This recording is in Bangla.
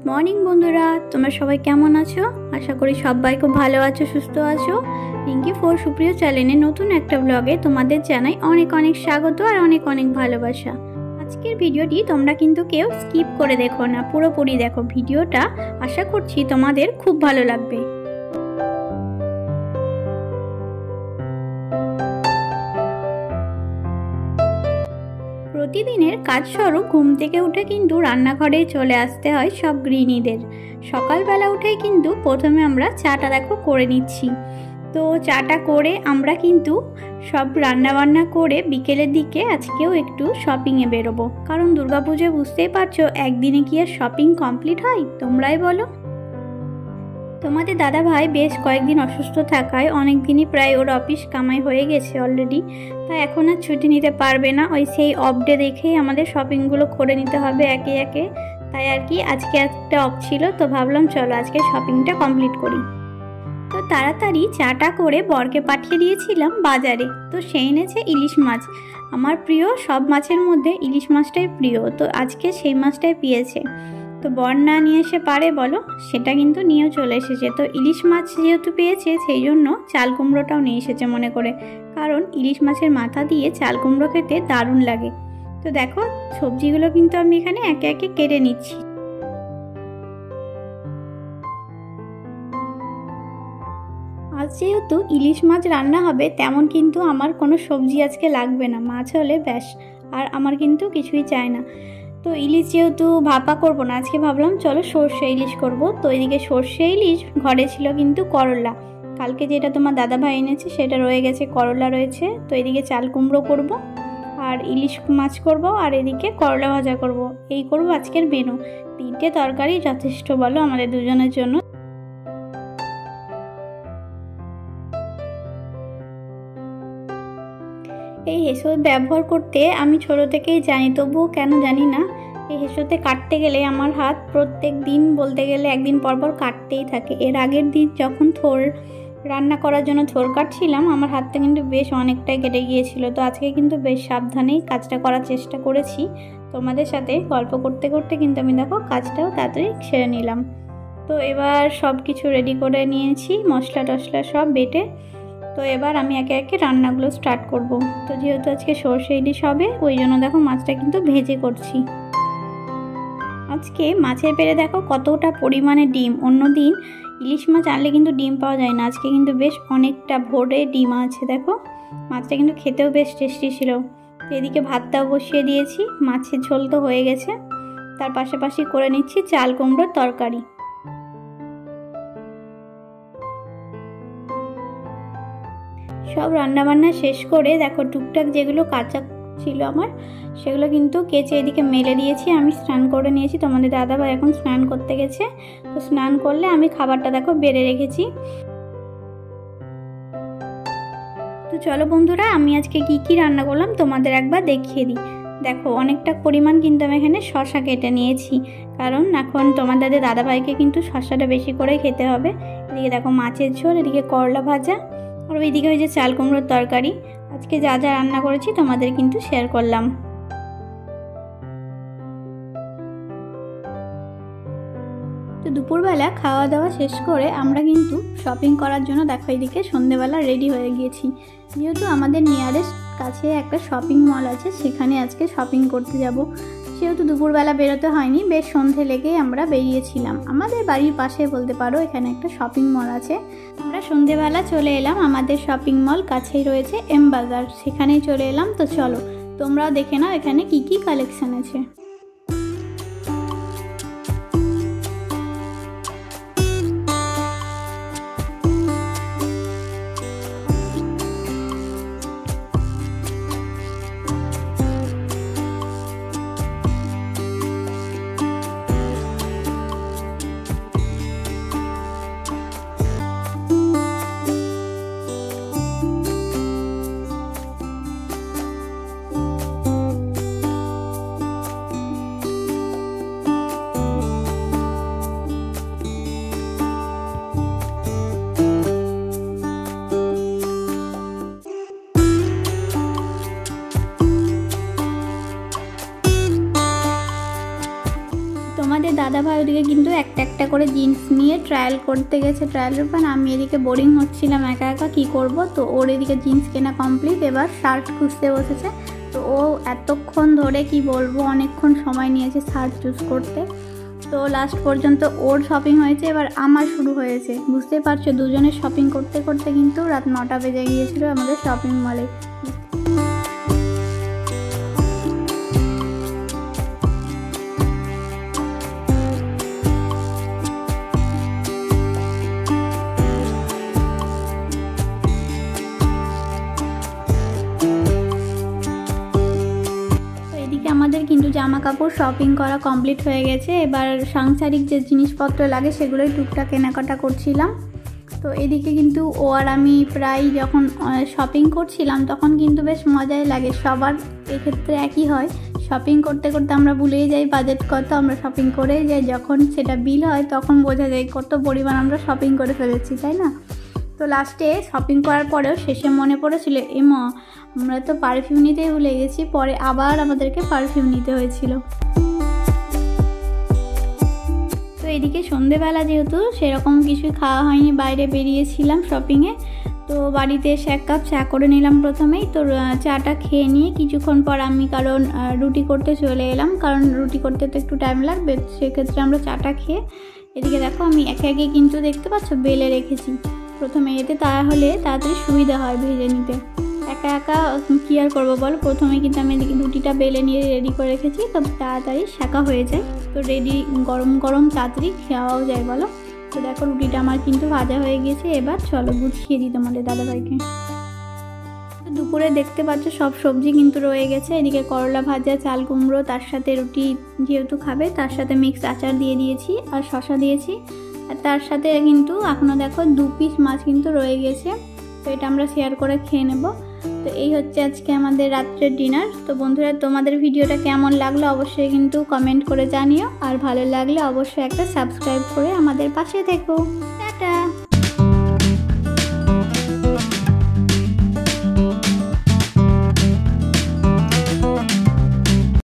মর্নিং বন্ধুরা, তোমরা সবাই কেমন আছো? আশা করি সবাই খুব ভালো আছো, সুস্থ আছো। রিঙ্কি ফোর সুপ্রিয় চ্যানেলে নতুন একটা ব্লগে তোমাদের জানাই অনেক অনেক স্বাগত আর অনেক অনেক ভালোবাসা। আজকের ভিডিওটি তোমরা কিন্তু কেউ স্কিপ করে দেখো না, পুরোপুরি দেখো ভিডিওটা। আশা করছি তোমাদের খুব ভালো লাগবে। প্রতিদিনের কাজস্বরূপ ঘুম থেকে উঠে কিন্তু রান্নাঘরে চলে আসতে হয় সব গৃহিণীদের। সকালবেলা উঠেই কিন্তু প্রথমে আমরা চাটা দেখো করে নিচ্ছি। তো চাটা করে আমরা কিন্তু সব রান্নাবান্না করে বিকেলের দিকে আজকেও একটু শপিংয়ে বেরোবো, কারণ দুর্গাপুজোয় বুঝতেই পারছো একদিনে কি আর শপিং কমপ্লিট হয়? তোমরাই বলো। তোমাদের দাদা ভাই বেশ কয়েকদিন অসুস্থ থাকায় অনেক দিনই প্রায় ওর অফিস কামাই হয়ে গেছে অলরেডি, তাই এখন আর ছুটি নিতে পারবে না। ওই সেই অফ ডে দেখেই আমাদের শপিংগুলো করে নিতে হবে একে একে। তাই আর কি আজকে একটা অফ ছিল, তো ভাবলাম চলো আজকে শপিংটা কমপ্লিট করি। তো তাড়াতাড়ি চাটা করে বরকে পাঠিয়ে দিয়েছিলাম বাজারে। তো সে এনেছে ইলিশ মাছ, আমার প্রিয় সব মাছের মধ্যে ইলিশ মাছটাই প্রিয়। তো আজকে সেই মাছটাই পেয়েছে। তো বর না নিয়ে এসে পারে বলো, সেটা কিন্তু নিয়েও চলে এসেছে। তো ইলিশ মাছ যেহেতু পেয়েছে সেই জন্য চাল কুমড়োটাও নিয়ে এসেছে মনে করে, কারণ ইলিশ মাছের মাথা দিয়ে চাল কুমড়ো খেতে দারুণ লাগে। তো দেখো সবজিগুলো কিন্তু আমি এখানে একে একে কেটে নিচ্ছি। আজ যেহেতু ইলিশ মাছ রান্না হবে, তেমন কিন্তু আমার কোনো সবজি আজকে লাগবে না, মাছ হলে ব্যাস। আর আমার কিন্তু কিছুই চাই না। তো ইলিশ যেহেতু ভাপা করবো না, আজকে ভাবলাম চলো সর্ষে ইলিশ করব। তো এদিকে সর্ষে ইলিশ ঘরে ছিল কিন্তু করলা, কালকে যেটা তোমার দাদা ভাই এনেছে সেটা রয়ে গেছে, করলা রয়েছে। তো এদিকে চাল কুমড়ো করব আর ইলিশ মাছ করব, আর এদিকে করলা ভাজা করব। এই করব আজকের মেনু। 3টে তরকারি যথেষ্ট বলো আমাদের দুজনের জন্য। এই হেঁসো ব্যবহার করতে আমি ছোট থেকেই জানি, তবুও কেন জানি না এই হেঁসোতে কাটতে গেলে আমার হাত প্রত্যেক দিন বলতে গেলে একদিন পর পর কাটতেই থাকে। এর আগের দিন যখন থোর রান্না করার জন্য থোর কাটছিলাম, আমার হাতটা কিন্তু বেশ অনেকটাই কেটে গিয়েছিল। তো আজকে কিন্তু বেশ সাবধানেই কাজটা করার চেষ্টা করেছি। তোমাদের সাথে গল্প করতে করতে কিন্তু আমি দেখো কাজটাও তাড়াতাড়ি সেরে নিলাম। তো এবার সব কিছু রেডি করে নিয়েছি, মশলা টশলা সব বেটে। তো এবার আমি একে একে রান্নাগুলো স্টার্ট করব। তো যেহেতু আজকে সর্ষে ইলিশ হবে, ওই জন্য দেখো মাছটা কিন্তু ভেজে করছি। আজকে মাছের পেড়ে দেখো কতটা পরিমাণে ডিম। অন্যদিন ইলিশ মাছ আনলে কিন্তু ডিম পাওয়া যায় না, আজকে কিন্তু বেশ অনেকটা ভরে ডিম আছে। দেখো মাছটা কিন্তু খেতেও বেশ টেস্টি ছিল। তো এদিকে ভাতটাও বসিয়ে দিয়েছি, মাছের ঝোল তো হয়ে গেছে। তার পাশাপাশি করে নিচ্ছি চাল কুমড়োর তরকারি। সব রান্নাবান্না শেষ করে দেখো টুকটাক যেগুলো কাঁচা ছিল আমার, সেগুলো কিন্তু কেচে এদিকে মেলে দিয়েছি। আমি স্নান করে নিয়েছি, তোমাদের দাদা ভাই এখন স্নান করতে গেছে। তো স্নান করলে আমি খাবারটা দেখো বেড়ে রেখেছি। তো চলো বন্ধুরা, আমি আজকে কি কি রান্না করলাম তোমাদের একবার দেখিয়ে দিই। দেখো অনেকটা পরিমাণ কিন্তু আমি এখানে শসা কেটে নিয়েছি, কারণ এখন তোমাদের দাদা ভাইকে কিন্তু শসাটা বেশি করে খেতে হবে। এদিকে দেখো মাছের ঝোল, এদিকে করলা ভাজা, আর ওইদিকে ওই যে চাল কুমড়োর তরকারি। আজকে যা যা রান্না করেছি তোমাদের কিন্তু শেয়ার করলাম। তো দুপুরবেলা খাওয়া দাওয়া শেষ করে আমরা কিন্তু শপিং করার জন্য দেখো এদিকে সন্ধেবেলা রেডি হয়ে গিয়েছি। যেহেতু আমাদের নিয়ারেস্ট কাছে একটা শপিং মল আছে, সেখানে আজকে শপিং করতে যাব। সেহেতু দুপুরবেলা বেরোতে হয়নি, বেশ সন্ধে লেগেই আমরা বেরিয়েছিলাম। আমাদের বাড়ির পাশে বলতে পারো এখানে একটা শপিং মল আছে। আমরা সন্ধেবেলা চলে এলাম, আমাদের শপিং মল কাছেই রয়েছে এম বাজার, সেখানেই চলে এলাম। তো চলো তোমরাও দেখে নাও এখানে কি কি কালেকশন আছে। দাদাভাই ওদিকে কিন্তু একটা একটা করে জিন্স নিয়ে ট্রায়াল করতে গেছে ট্রায়ালের পর। আমি এদিকে বোরিং হচ্ছিলাম একা একা, কী করব। তো ওর এদিকে জিন্স কেনা কমপ্লিট, এবার শার্ট খুঁজতে বসেছে। তো ও এতক্ষণ ধরে কি বলবো, অনেকক্ষণ সময় নিয়েছে শার্ট চুজ করতে। তো লাস্ট পর্যন্ত ওর শপিং হয়েছে, এবার আমার শুরু হয়েছে। বুঝতে পারছো, দুজনের শপিং করতে করতে কিন্তু রাত 9টা বেজে গিয়েছিল আমাদের শপিং মলে। আমাদের কিন্তু জামা কাপড় শপিং করা কমপ্লিট হয়ে গেছে। এবার সাংসারিক যে জিনিসপত্র লাগে সেগুলোই টুকটাক কেনাকাটা করছিলাম। তো এদিকে কিন্তু ও আর আমি প্রায় যখন শপিং করছিলাম তখন কিন্তু বেশ মজাই লাগে। সবার এক্ষেত্রে একই হয়, শপিং করতে করতে আমরা ভুলেই যাই বাজেট কত, আমরা শপিং করেই যাই। যখন সেটা বিল হয় তখন বোঝা যায় কত পরিমাণ আমরা শপিং করে ফেলেছি, তাই না? তো লাস্টে শপিং করার পরেও শেষে মনে পড়েছিল এমা আমরা তো পারফিউম নিতেই ভুলে গেছি, পরে আবার আমাদেরকে পারফিউম নিতে হয়েছিল। তো এদিকে সন্ধেবেলা যেহেতু সেরকম কিছুই খাওয়া হয়নি, বাইরে বেরিয়েছিলাম শপিংয়ে। তো বাড়িতে এসে 1 কাপ চা করে নিলাম প্রথমেই। তো চাটা খেয়ে নিয়ে কিছুক্ষণ পর আমি কারণ রুটি করতে চলে এলাম, কারণ রুটি করতে তো একটু টাইম লাগবে, সেক্ষেত্রে আমরা চাটা খেয়ে এদিকে দেখো আমি একে একে কিন্তু দেখতে পাচ্ছ বেলে রেখেছি প্রথমে, এতে তাহলে তাড়াতাড়ি সুবিধা হয় ভেজে নিতে। একা একা কী আর করবো বলো, প্রথমে কিন্তু আমি রুটিটা বেলে নিয়ে রেডি করে রেখেছি, তো তাড়াতাড়ি শাঁকা হয়ে যায়। তো রেডি গরম গরম তাড়াতাড়ি খাওয়াও যায় বলো। তো দেখো রুটিটা আমার কিন্তু ভাজা হয়ে গেছে, এবার চলো গুছিয়ে দিই তোমাদের দাদাভাইকে। তো দুপুরে দেখতে পাচ্ছ সব সবজি কিন্তু রয়ে গেছে। এদিকে করলা ভাজা, চাল কুমড়ো, তার সাথে রুটি যেহেতু খাবে তার সাথে মিক্স আচার দিয়ে দিয়েছি আর শশা দিয়েছি। আর তার সাথে কিন্তু এখনও দেখো 2 পিস মাছ কিন্তু রয়ে গেছে। তো এটা আমরা শেয়ার করে খেয়ে নেব। তো এই হচ্ছে আজকে আমাদের রাত্রের ডিনার। তো বন্ধুরা তোমাদের ভিডিওটা কেমন লাগলো অবশ্যই কিন্তু কমেন্ট করে জানিও, আর ভালো লাগলে অবশ্যই একটা সাবস্ক্রাইব করে আমাদের পাশে থেকো। টাটা।